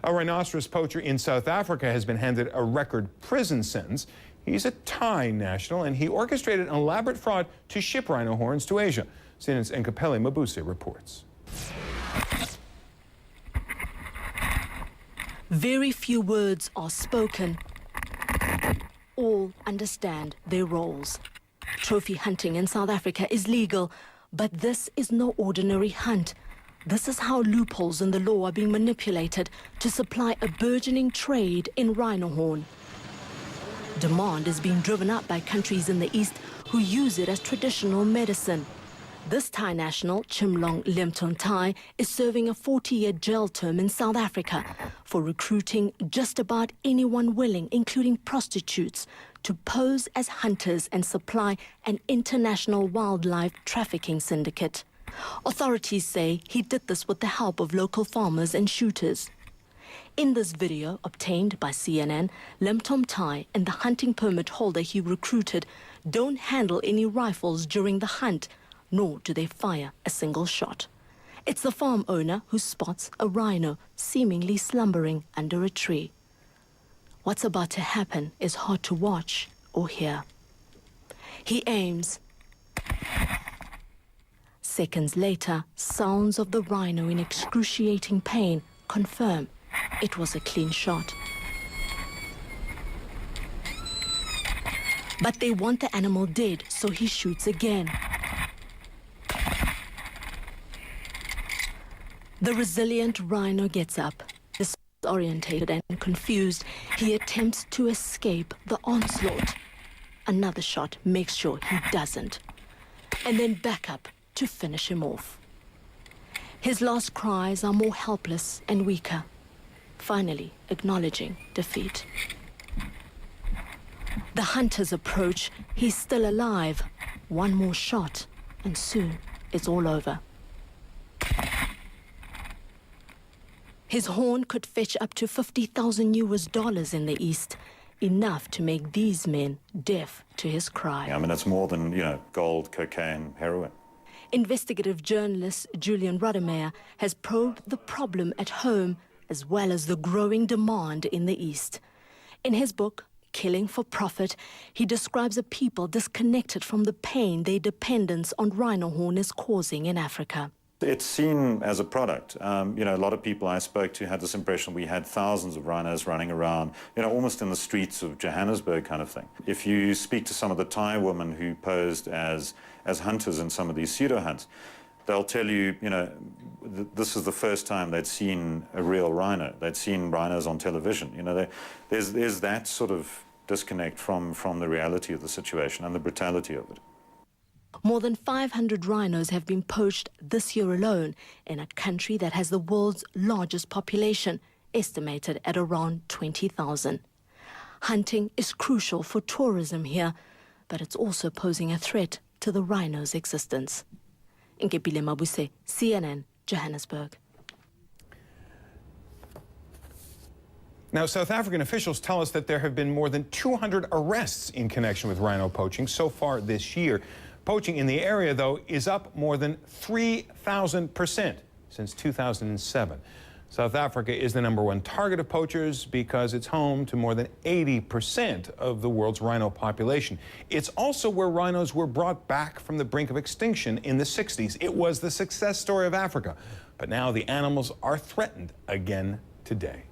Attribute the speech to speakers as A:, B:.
A: A rhinoceros poacher in South Africa has been handed a record prison sentence. He's a Thai national, and he orchestrated an elaborate fraud to ship rhino horns to Asia. CNN's Nkapele Mabuse reports.
B: Very few words are spoken. All understand their roles. Trophy hunting in South Africa is legal, but this is no ordinary hunt. This is how loopholes in the law are being manipulated to supply a burgeoning trade in rhino horn. Demand is being driven up by countries in the East who use it as traditional medicine. This Thai national, Chimlong Lemton Thai, is serving a 40-year jail term in South Africa for recruiting just about anyone willing, including prostitutes, to pose as hunters and supply an international wildlife trafficking syndicate. Authorities say he did this with the help of local farmers and shooters. In this video obtained by CNN, Lemton Thai and the hunting permit holder he recruited don't handle any rifles during the hunt, nor do they fire a single shot. It's the farm owner who spots a rhino seemingly slumbering under a tree. What's about to happen is hard to watch or hear. He aims. Seconds later, sounds of the rhino in excruciating pain confirm it was a clean shot. But they want the animal dead, so he shoots again. The resilient rhino gets up. Disorientated and confused, he attempts to escape the onslaught. Another shot makes sure he doesn't. And then back up to finish him off. His last cries are more helpless and weaker, finally acknowledging defeat. The hunters approach. He's still alive. One more shot, and soon it's all over. His horn could fetch up to $50,000 in the East, enough to make these men deaf to his cry.
C: I mean, it's more than, gold, cocaine, heroin.
B: Investigative journalist Julian Rademeyer has probed the problem at home as well as the growing demand in the East. In his book, Killing for Profit, he describes a people disconnected from the pain their dependence on rhino horn is causing in Africa.
C: It's seen as a product. A lot of people I spoke to had this impression we had thousands of rhinos running around, almost in the streets of Johannesburg kind of thing. If you speak to some of the Thai women who posed as hunters in some of these pseudo-hunts, they'll tell you, this is the first time they'd seen a real rhino. They'd seen rhinos on television. There's that sort of disconnect from the reality of the situation and the brutality of it.
B: More than 500 rhinos have been poached this year alone in a country that has the world's largest population, estimated at around 20,000. Hunting is crucial for tourism here, but it's also posing a threat to the rhino's existence. Nkapele Mabuse, CNN, Johannesburg.
A: Now, South African officials tell us that there have been more than 200 arrests in connection with rhino poaching so far this year. Poaching in the area, though, is up more than 3,000% since 2007. South Africa is the #1 target of poachers because it's home to more than 80% of the world's rhino population. It's also where rhinos were brought back from the brink of extinction in the 60s. It was the success story of Africa. But now the animals are threatened again today.